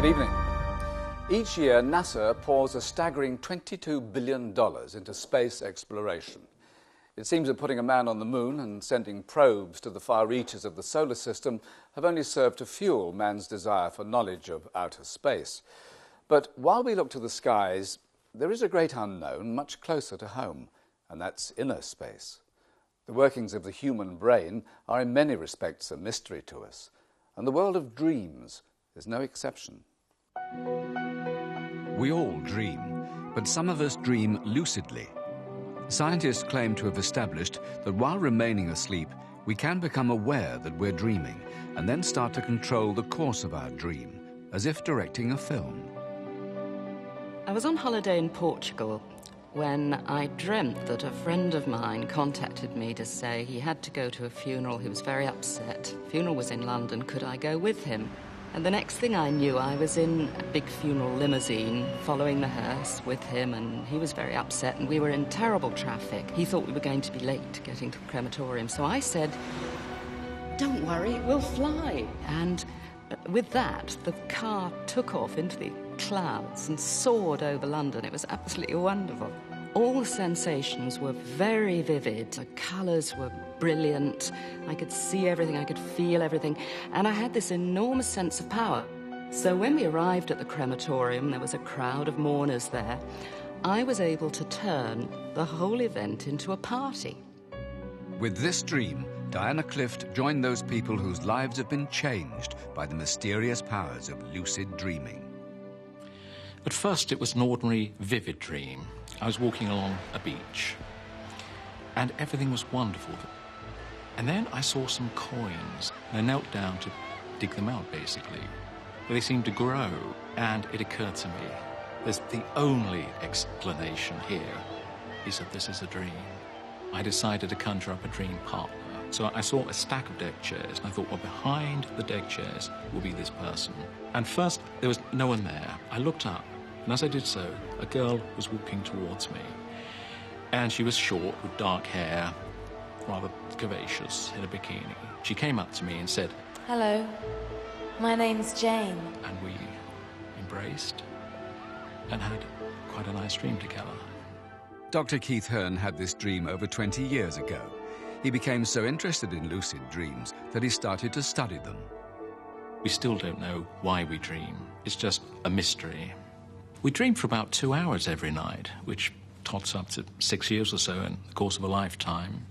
Good evening. Each year, NASA pours a staggering $22 billion into space exploration. It seems that putting a man on the moon and sending probes to the far reaches of the solar system have only served to fuel man's desire for knowledge of outer space. But while we look to the skies, there is a great unknown much closer to home, and that's inner space. The workings of the human brain are in many respects a mystery to us, and the world of dreams is no exception. We all dream, but some of us dream lucidly. Scientists claim to have established that while remaining asleep, we can become aware that we're dreaming and then start to control the course of our dream, as if directing a film. I was on holiday in Portugal when I dreamt that a friend of mine contacted me to say he had to go to a funeral. He was very upset. The funeral was in London. Could I go with him? And the next thing I knew, I was in a big funeral limousine following the hearse with him, and he was very upset, and we were in terrible traffic. He thought we were going to be late getting to the crematorium, so I said, "Don't worry, we'll fly." And with that, the car took off into the clouds and soared over London. It was absolutely wonderful. All the sensations were very vivid. The colours were brilliant. I could see everything, I could feel everything, and I had this enormous sense of power. So when we arrived at the crematorium, there was a crowd of mourners there. I was able to turn the whole event into a party. With this dream, Diana Clift joined those people whose lives have been changed by the mysterious powers of lucid dreaming. At first, it was an ordinary, vivid dream. I was walking along a beach, and everything was wonderful. And then I saw some coins, and I knelt down to dig them out, basically. They seemed to grow, and it occurred to me, the only explanation here is that this is a dream. I decided to conjure up a dream partner. So I saw a stack of deck chairs, and I thought, well, behind the deck chairs will be this person. And first, there was no one there. I looked up, and as I did so, a girl was walking towards me. And she was short, with dark hair, rather curvaceous, in a bikini. She came up to me and said, "Hello, my name's Jane." And we embraced and had quite a nice dream together. Dr. Keith Hearn had this dream over 20 years ago. He became so interested in lucid dreams that he started to study them. We still don't know why we dream. It's just a mystery. We dream for about 2 hours every night, which tots up to 6 years or so in the course of a lifetime.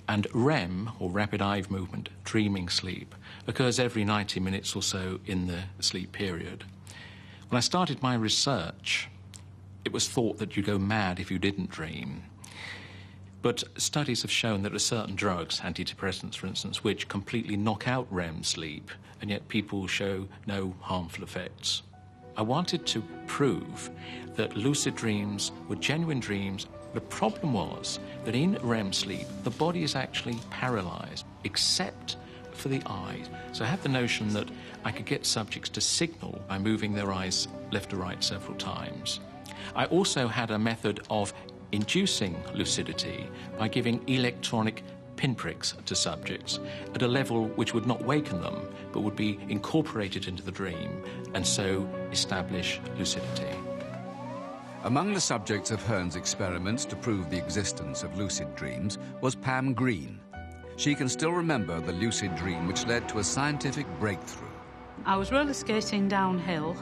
And REM, or rapid eye movement, dreaming sleep, occurs every 90 minutes or so in the sleep period. When I started my research, it was thought that you'd go mad if you didn't dream. But studies have shown that there are certain drugs, antidepressants for instance, which completely knock out REM sleep, and yet people show no harmful effects. I wanted to prove that lucid dreams were genuine dreams. The problem was that in REM sleep, the body is actually paralyzed, except for the eyes. So I had the notion that I could get subjects to signal by moving their eyes left to right several times. I also had a method of inducing lucidity by giving electronic pinpricks to subjects at a level which would not waken them, but would be incorporated into the dream and so establish lucidity. Among the subjects of Hearn's experiments to prove the existence of lucid dreams was Pam Green. She can still remember the lucid dream which led to a scientific breakthrough. I was roller skating downhill,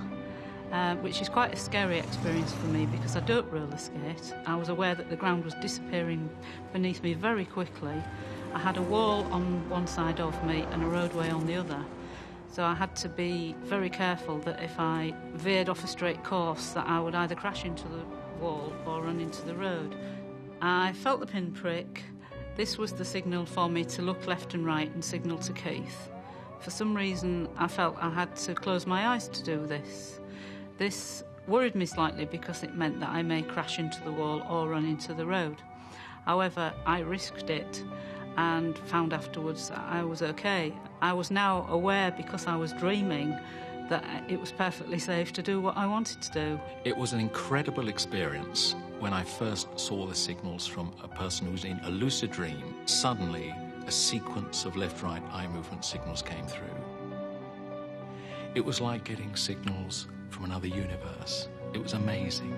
which is quite a scary experience for me because I don't roller skate. I was aware that the ground was disappearing beneath me very quickly. I had a wall on one side of me and a roadway on the other. So I had to be very careful that if I veered off a straight course that I would either crash into the wall or run into the road. I felt the pinprick. This was the signal for me to look left and right and signal to Keith. For some reason, I felt I had to close my eyes to do this. This worried me slightly because it meant that I may crash into the wall or run into the road. However, I risked it and found afterwards that I was okay. I was now aware, because I was dreaming, that it was perfectly safe to do what I wanted to do. It was an incredible experience when I first saw the signals from a person who was in a lucid dream. Suddenly, a sequence of left-right eye movement signals came through. It was like getting signals from another universe. It was amazing.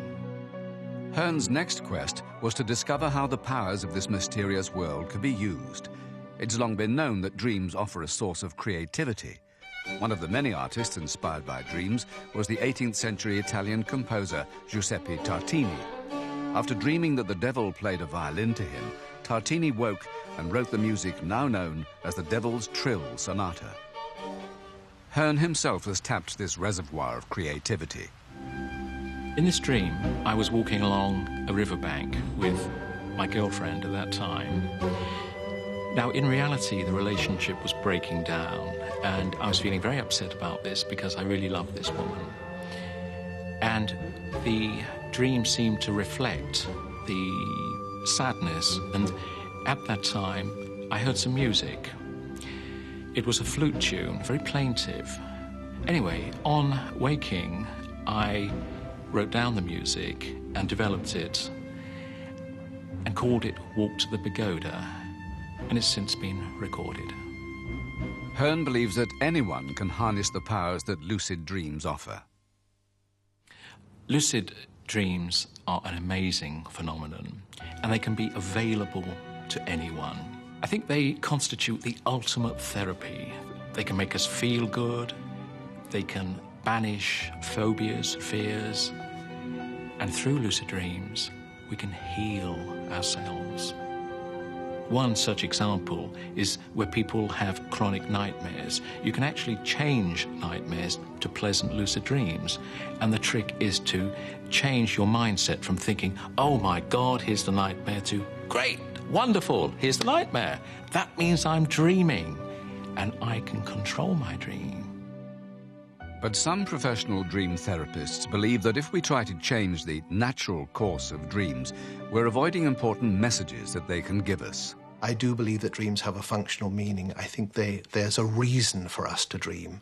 Hearn's next quest was to discover how the powers of this mysterious world could be used. It's long been known that dreams offer a source of creativity. One of the many artists inspired by dreams was the 18th century Italian composer Giuseppe Tartini. After dreaming that the devil played a violin to him, Tartini woke and wrote the music now known as the Devil's Trill Sonata. Hearn himself has tapped this reservoir of creativity. In this dream, I was walking along a riverbank with my girlfriend at that time. Now, in reality, the relationship was breaking down, and I was feeling very upset about this because I really loved this woman. And the dream seemed to reflect the sadness, and at that time, I heard some music. It was a flute tune, very plaintive. Anyway, on waking, I wrote down the music and developed it and called it Walk to the Pagoda, and it's since been recorded. Hearn believes that anyone can harness the powers that lucid dreams offer. Lucid dreams are an amazing phenomenon, and they can be available to anyone. I think they constitute the ultimate therapy. They can make us feel good, they can banish phobias, fears, and through lucid dreams, we can heal ourselves. One such example is where people have chronic nightmares. You can actually change nightmares to pleasant lucid dreams. And the trick is to change your mindset from thinking, oh my God, here's the nightmare, to great, wonderful, here's the nightmare. That means I'm dreaming, and I can control my dream. But some professional dream therapists believe that if we try to change the natural course of dreams, we're avoiding important messages that they can give us. I do believe that dreams have a functional meaning. I think there's a reason for us to dream.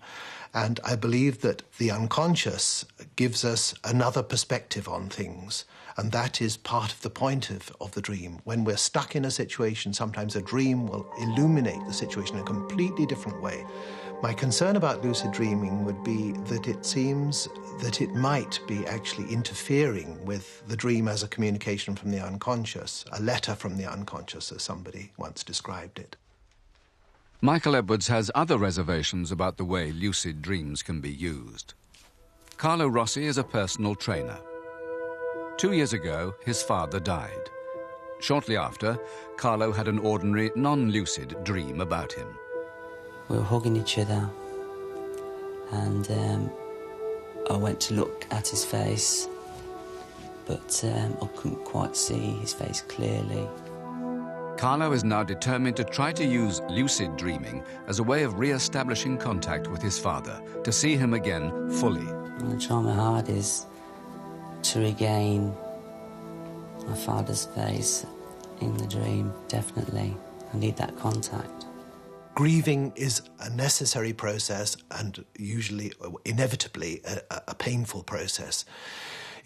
And I believe that the unconscious gives us another perspective on things. And that is part of the point of the dream. When we're stuck in a situation, sometimes a dream will illuminate the situation in a completely different way. My concern about lucid dreaming would be that it seems that it might be actually interfering with the dream as a communication from the unconscious, a letter from the unconscious, as somebody once described it. Michael Edwards has other reservations about the way lucid dreams can be used. Carlo Rossi is a personal trainer. 2 years ago, his father died. Shortly after, Carlo had an ordinary, non-lucid dream about him. We were hugging each other, and I went to look at his face, but I couldn't quite see his face clearly. Carlo is now determined to try to use lucid dreaming as a way of re-establishing contact with his father, to see him again fully. I try my hardest to regain my father's face in the dream, definitely. I need that contact. Grieving is a necessary process and usually, inevitably, a painful process.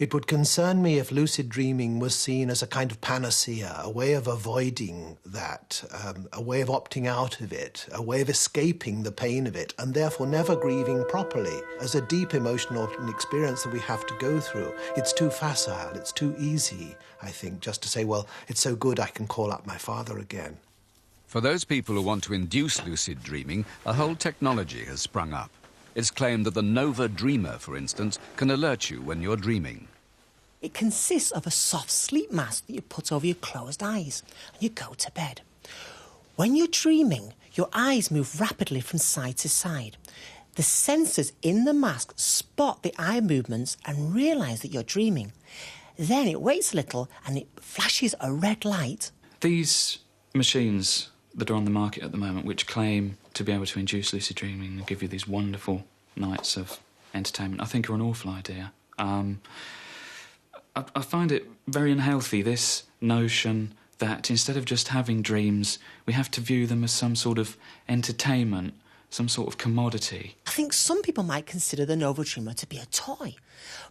It would concern me if lucid dreaming was seen as a kind of panacea, a way of avoiding that, a way of opting out of it, a way of escaping the pain of it, and therefore never grieving properly as a deep emotional experience that we have to go through. It's too facile, it's too easy, I think, just to say, well, it's so good I can call up my father again. For those people who want to induce lucid dreaming, a whole technology has sprung up. It's claimed that the Nova Dreamer, for instance, can alert you when you're dreaming. It consists of a soft sleep mask that you put over your closed eyes and you go to bed. When you're dreaming, your eyes move rapidly from side to side. The sensors in the mask spot the eye movements and realise that you're dreaming. Then it waits a little and it flashes a red light. These machines that are on the market at the moment, which claim to be able to induce lucid dreaming and give you these wonderful nights of entertainment, I think are an awful idea. I find it very unhealthy, this notion that instead of just having dreams, we have to view them as some sort of entertainment some sort of commodity. I think some people might consider the Nova Dreamer to be a toy,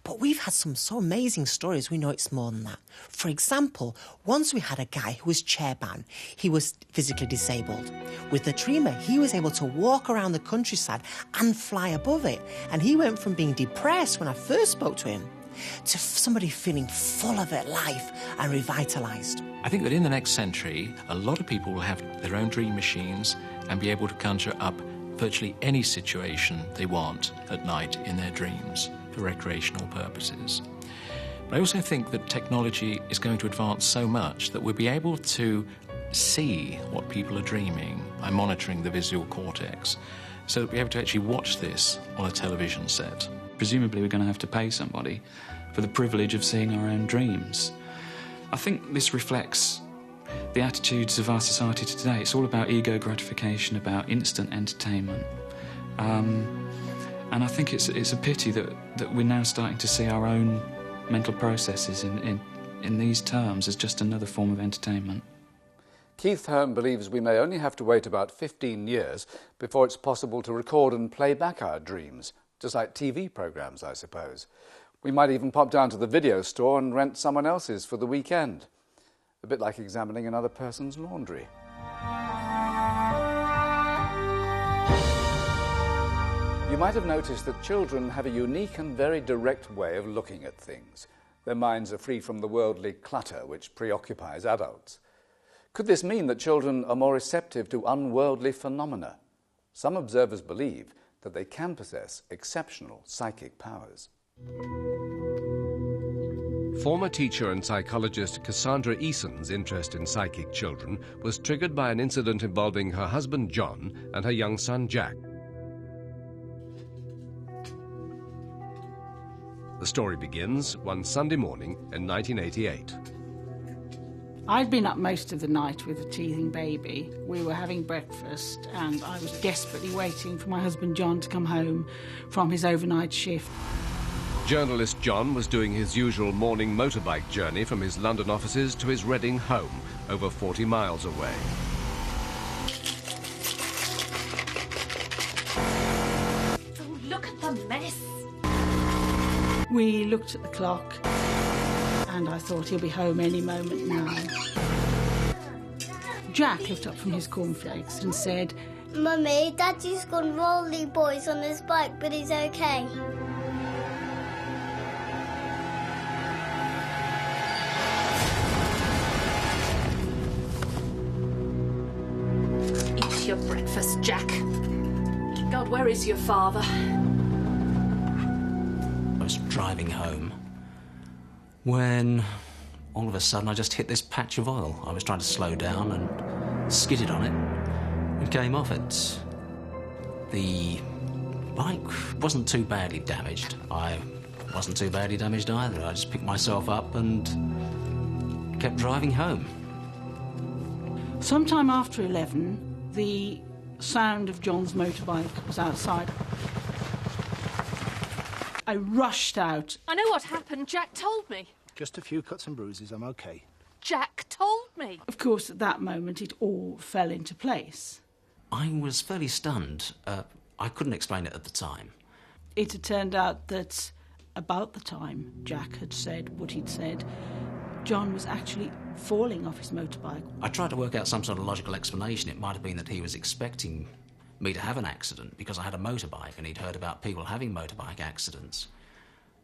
but we've had some so amazing stories we know it's more than that. For example, once we had a guy who was chair-bound. He was physically disabled. With the Dreamer, he was able to walk around the countryside and fly above it, and he went from being depressed when I first spoke to him to somebody feeling full of it, life and revitalised. I think that in the next century, a lot of people will have their own dream machines and be able to conjure up virtually any situation they want at night in their dreams for recreational purposes. But I also think that technology is going to advance so much that we'll be able to see what people are dreaming by monitoring the visual cortex, so that we'll be able to actually watch this on a television set. Presumably we're going to have to pay somebody for the privilege of seeing our own dreams. I think this reflects the attitudes of our society today. It's all about ego gratification, about instant entertainment. And I think it's a pity that we're now starting to see our own mental processes in these terms as just another form of entertainment. Keith Home believes we may only have to wait about 15 years before it's possible to record and play back our dreams, just like TV programmes, I suppose. We might even pop down to the video store and rent someone else's for the weekend. A bit like examining another person's laundry. You might have noticed that children have a unique and very direct way of looking at things. Their minds are free from the worldly clutter which preoccupies adults. Could this mean that children are more receptive to unworldly phenomena? Some observers believe that they can possess exceptional psychic powers. Former teacher and psychologist Cassandra Eason's interest in psychic children was triggered by an incident involving her husband John and her young son Jack. The story begins one Sunday morning in 1988. I'd been up most of the night with a teething baby. We were having breakfast and I was desperately waiting for my husband John to come home from his overnight shift. Journalist John was doing his usual morning motorbike journey from his London offices to his Reading home, over 40 miles away. Oh, look at the mess! We looked at the clock and I thought he'll be home any moment now. Jack looked up from his cornflakes and said, Mummy, Daddy's gone rolly boys on his bike, but he's okay. Eat your breakfast, Jack. God, where is your father? I was driving home when all of a sudden I just hit this patch of oil. I was trying to slow down and skidded on it and came off it. The bike wasn't too badly damaged. I wasn't too badly damaged either. I just picked myself up and kept driving home. Sometime after 11, the sound of John's motorbike was outside. I rushed out. I know what happened. Jack told me. Just a few cuts and bruises, I'm okay. Jack told me. Of course, at that moment, it all fell into place. I was fairly stunned. I couldn't explain it at the time. It had turned out that about the time Jack had said what he'd said, John was actually falling off his motorbike. I tried to work out some sort of logical explanation. It might have been that he was expecting me to have an accident because I had a motorbike and he'd heard about people having motorbike accidents.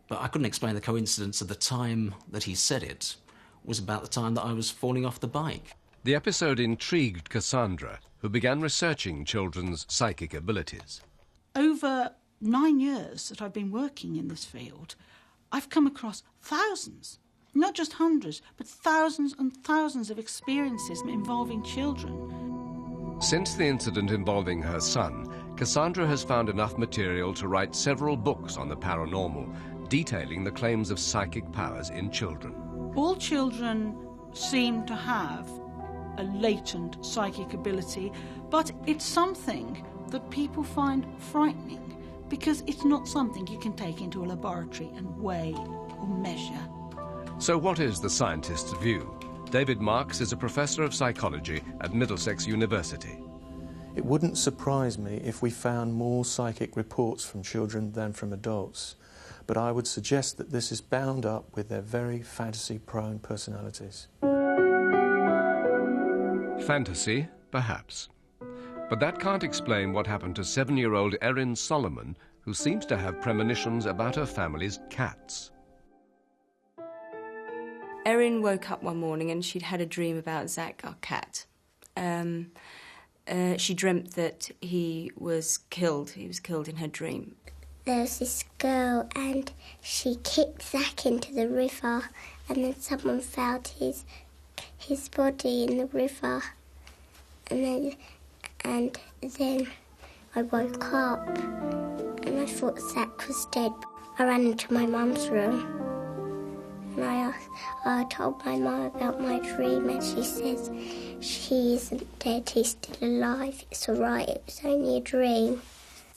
But I couldn't explain the coincidence of the time that he said it was about the time that I was falling off the bike. The episode intrigued Cassandra, who began researching children's psychic abilities. Over 9 years that I've been working in this field, I've come across thousands, not just hundreds, but thousands and thousands of experiences involving children. Since the incident involving her son, Cassandra has found enough material to write several books on the paranormal, detailing the claims of psychic powers in children. All children seem to have a latent psychic ability, but it's something that people find frightening because it's not something you can take into a laboratory and weigh or measure. So what is the scientist's view? David Marks is a professor of psychology at Middlesex University. It wouldn't surprise me if we found more psychic reports from children than from adults, but I would suggest that this is bound up with their very fantasy-prone personalities. Fantasy, perhaps. But that can't explain what happened to 7-year-old Erin Solomon, who seems to have premonitions about her family's cats. Erin woke up one morning and she'd had a dream about Zach, our cat. She dreamt that he was killed. He was killed in her dream. There was this girl and she kicked Zach into the river, and then someone found his body in the river. And then I woke up and I thought Zach was dead. I ran into my mum's room and I told my mum about my dream, and she says he isn't dead, he's still alive, it's all right, it was only a dream.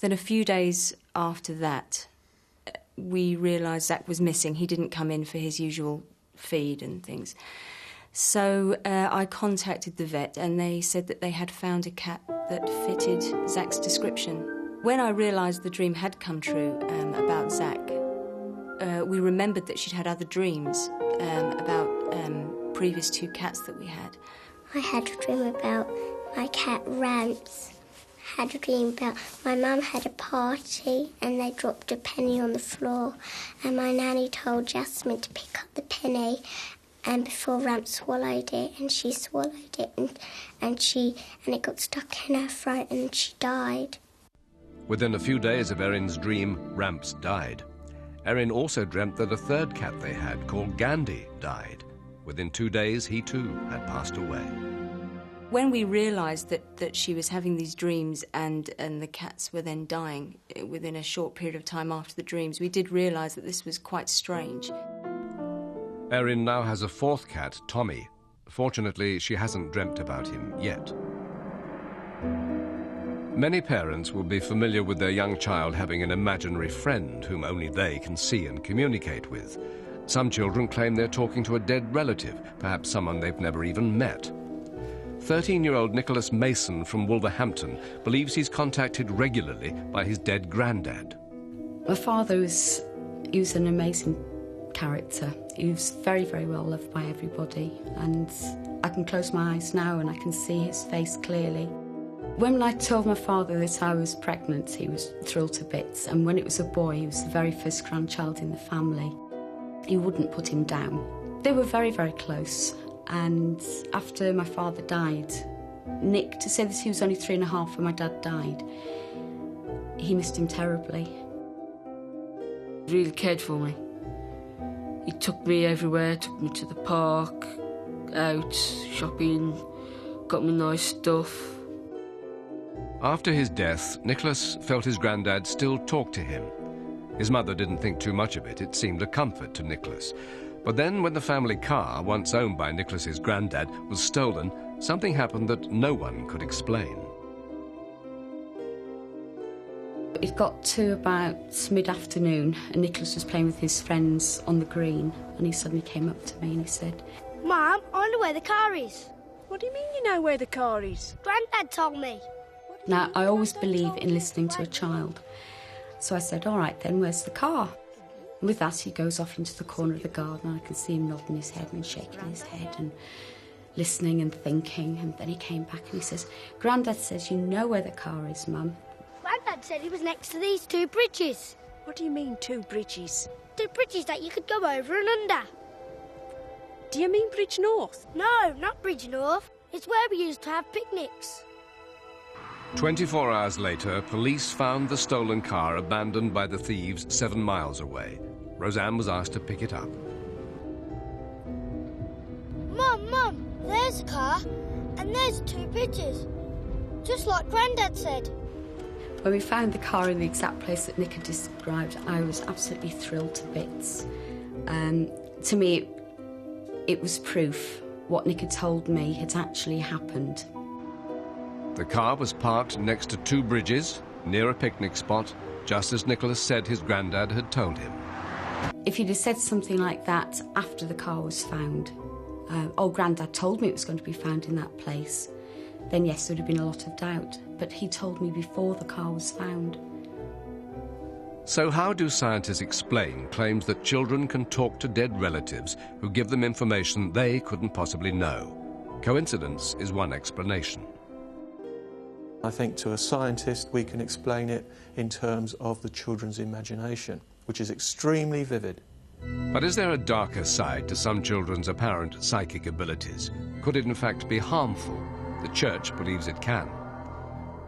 Then a few days after that, we realised Zach was missing. He didn't come in for his usual feed and things. So I contacted the vet and they said that they had found a cat that fitted Zach's description. When I realised the dream had come true about Zach, we remembered that she'd had other dreams about previous 2 cats that we had. I had a dream about my cat Rance. I had a dream about my mum had a party and they dropped a penny on the floor, and my nanny told Jasmine to pick up the penny, and before Ramp swallowed it, and she swallowed it, and it got stuck in her throat and she died. Within a few days of Erin's dream, Ramps died. Erin also dreamt that a 3rd cat they had, called Gandhi, died. Within 2 days, he too had passed away. When we realised that she was having these dreams and the cats were then dying within a short period of time after the dreams, we did realise that this was quite strange. Erin now has a 4th cat, Tommy. Fortunately, she hasn't dreamt about him yet. Many parents will be familiar with their young child having an imaginary friend whom only they can see and communicate with. Some children claim they're talking to a dead relative, perhaps someone they've never even met. 13-year-old Nicholas Mason from Wolverhampton believes he's contacted regularly by his dead granddad. My father was an amazing character. He was very, very well loved by everybody, and I can close my eyes now and I can see his face clearly. When I told my father that I was pregnant, he was thrilled to bits, and when it was a boy, he was the very first grandchild in the family. He wouldn't put him down. They were very, very close, and after my father died, Nick, to say that he was only 3.5 when my dad died, he missed him terribly. He really cared for me. He took me everywhere, took me to the park, out, shopping, got me nice stuff. After his death, Nicholas felt his granddad still talked to him. His mother didn't think too much of it. It seemed a comfort to Nicholas. But then when the family car, once owned by Nicholas's granddad, was stolen, something happened that no one could explain. It got to about mid-afternoon and Nicholas was playing with his friends on the green, and he suddenly came up to me and he said, Mum, I know where the car is. What do you mean you know where the car is? Granddad told me. Now, I always believe in listening to a child. So I said, all right then, where's the car? And with that, he goes off into the corner of the garden, and I can see him nodding his head and shaking his head and listening and thinking. And then he came back and he says, Grandad says you know where the car is, Mum. Granddad said he was next to these 2 bridges. What do you mean 2 bridges? 2 bridges that you could go over and under. Do you mean Bridge North? No, not Bridge North. It's where we used to have picnics. 24 hours later, police found the stolen car abandoned by the thieves 7 miles away. Roseanne was asked to pick it up. Mum, there's a car, and there's 2 bridges. Just like Grandad said. When we found the car in the exact place that Nick had described, I was absolutely thrilled to bits. To me, it was proof what Nick had told me had actually happened. The car was parked next to 2 bridges, near a picnic spot, just as Nicholas said his granddad had told him. If he'd have said something like that after the car was found, Grandad told me it was going to be found in that place, then yes, there would have been a lot of doubt. But he told me before the car was found. So how do scientists explain claims that children can talk to dead relatives who give them information they couldn't possibly know? Coincidence is one explanation. I think to a scientist we can explain it in terms of the children's imagination, which is extremely vivid. But is there a darker side to some children's apparent psychic abilities? Could it in fact be harmful? The Church believes it can.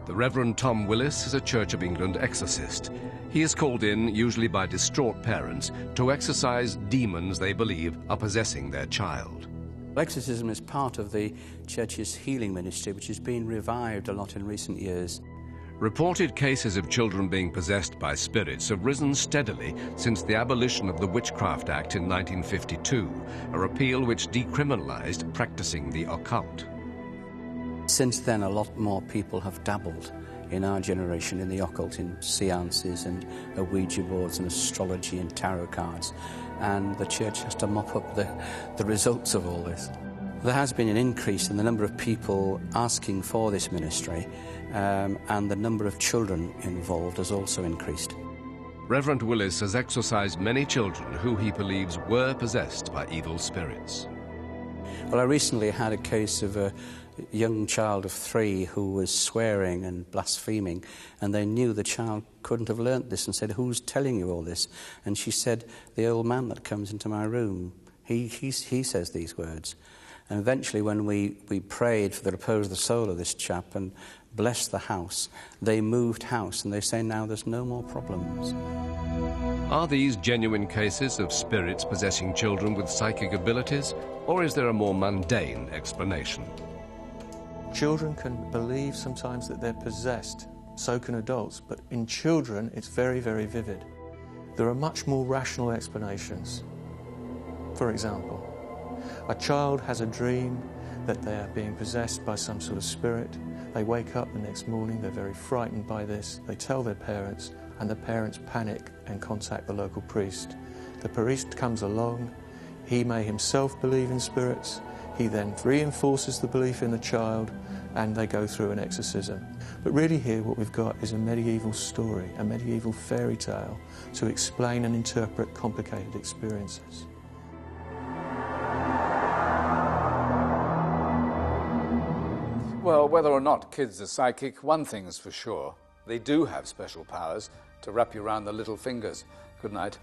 The Reverend Tom Willis is a Church of England exorcist. He is called in, usually by distraught parents, to exorcise demons they believe are possessing their child. Exorcism is part of the Church's healing ministry, which has been revived a lot in recent years. Reported cases of children being possessed by spirits have risen steadily since the abolition of the Witchcraft Act in 1952, a repeal which decriminalised practising the occult. Since then, a lot more people have dabbled in our generation in the occult, in seances and Ouija boards and astrology and tarot cards, and the Church has to mop up the results of all this. There has been an increase in the number of people asking for this ministry, and the number of children involved has also increased. Reverend Willis has exorcised many children who he believes were possessed by evil spirits. Well, I recently had a case of a young child of 3 who was swearing and blaspheming, and they knew the child couldn't have learnt this, and said, "Who's telling you all this?" And she said, "The old man that comes into my room, he says these words." And eventually, when we prayed for the repose of the soul of this chap and blessed the house, they moved house, and they say now there's no more problems. Are these genuine cases of spirits possessing children with psychic abilities, or is there a more mundane explanation? Children can believe sometimes that they're possessed, so can adults, but in children it's very, very vivid. There are much more rational explanations. For example, a child has a dream that they are being possessed by some sort of spirit. They wake up the next morning, they're very frightened by this, they tell their parents, and the parents panic and contact the local priest. The priest comes along, he may himself believe in spirits, he then reinforces the belief in the child, and they go through an exorcism. But really here what we've got is a medieval story, a medieval fairy tale, to explain and interpret complicated experiences. Well, whether or not kids are psychic, one thing's for sure. They do have special powers to wrap you around the little fingers. Good night.